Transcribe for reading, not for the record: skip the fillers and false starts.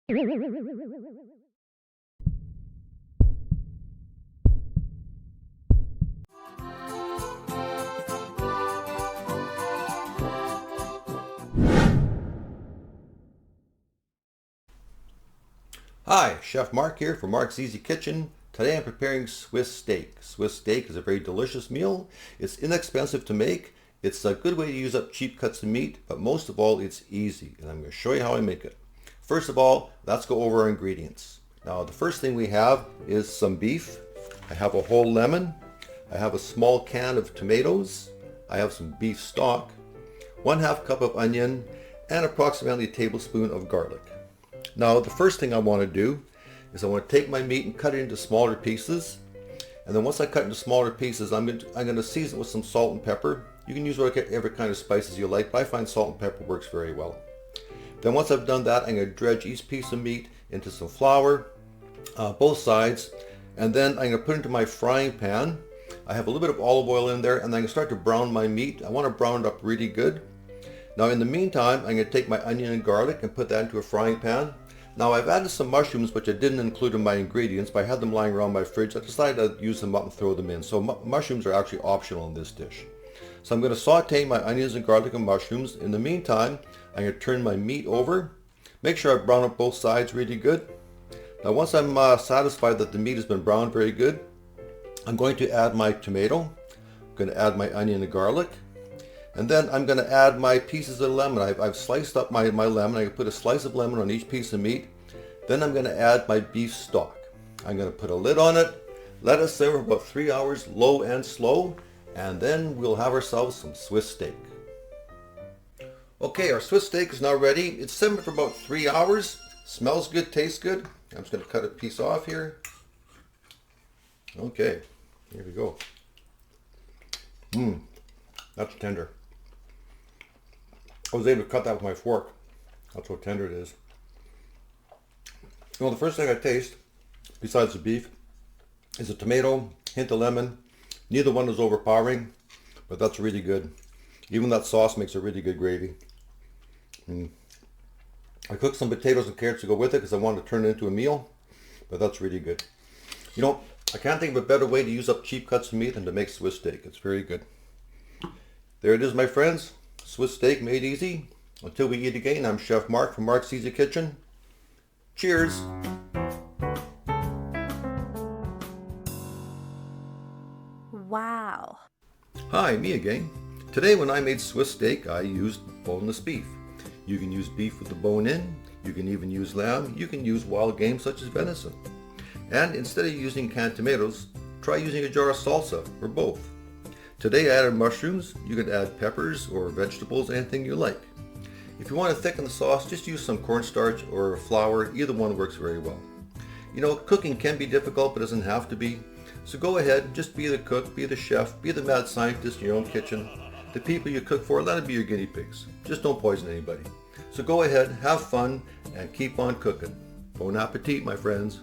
Hi, Chef Mark here for Mark's Easy Kitchen. Today I'm preparing Swiss steak. Swiss steak is a very delicious meal. It's inexpensive to make. It's a good way to use up cheap cuts of meat, but most of all it's easy, and I'm going to show you how I make it. First of all, let's go over our ingredients. Now the first thing we have is some beef. I have a whole lemon. I have a small can of tomatoes. I have some beef stock, 1/2 cup of onion, and approximately a tablespoon of garlic. Now the first thing I want to do is I want to take my meat and cut it into smaller pieces, and then once I cut into smaller pieces I'm going to season it with some salt and pepper. You can use whatever kind of spices you like, but I find salt and pepper works very well. Then once I've done that, I'm going to dredge each piece of meat into some flour, both sides, and then I'm going to put it into my frying pan. I have a little bit of olive oil in there, and I'm going to start to brown my meat. I want to brown it up really good. Now in the meantime, I'm going to take my onion and garlic and put that into a frying pan. Now I've added some mushrooms which I didn't include in my ingredients, but I had them lying around my fridge. I decided to use them up and throw them in. So mushrooms are actually optional in this dish. So I'm going to saute my onions and garlic and mushrooms. In the meantime, I'm going to turn my meat over. Make sure I brown up both sides really good. Now once I'm satisfied that the meat has been browned very good, I'm going to add my tomato. I'm going to add my onion and garlic. And then I'm going to add my pieces of lemon. I've sliced up my lemon. I put a slice of lemon on each piece of meat. Then I'm going to add my beef stock. I'm going to put a lid on it, let it simmer for about 3 hours, low and slow, and then we'll have ourselves some Swiss steak. Okay, our Swiss steak is now ready. It's simmered for about 3 hours. Smells good, tastes good. I'm just going to cut a piece off here. Okay, here we go. That's tender. I was able to cut that with my fork. That's how tender it is. Well, the first thing I taste, besides the beef, is a tomato, hint of lemon. Neither one is overpowering, but that's really good. Even that sauce makes a really good gravy. I cooked some potatoes and carrots to go with it because I wanted to turn it into a meal, but that's really good. You know, I can't think of a better way to use up cheap cuts of meat than to make Swiss steak. It's very good. There it is, my friends. Swiss steak made easy. Until we eat again, I'm Chef Mark from Mark's Easy Kitchen. Cheers! Wow. Hi, me again. Today when I made Swiss steak, I used boneless beef. You can use beef with the bone in. You can even use lamb. You can use wild game such as venison. And instead of using canned tomatoes, try using a jar of salsa or both. Today I added mushrooms. You can add peppers or vegetables, anything you like. If you want to thicken the sauce, just use some cornstarch or flour. Either one works very well. You know, cooking can be difficult, but doesn't have to be. So go ahead, just be the cook, be the chef, be the mad scientist in your own kitchen. The people you cook for, let them be your guinea pigs. Just don't poison anybody. So go ahead, have fun, and keep on cooking. Bon appetit, my friends.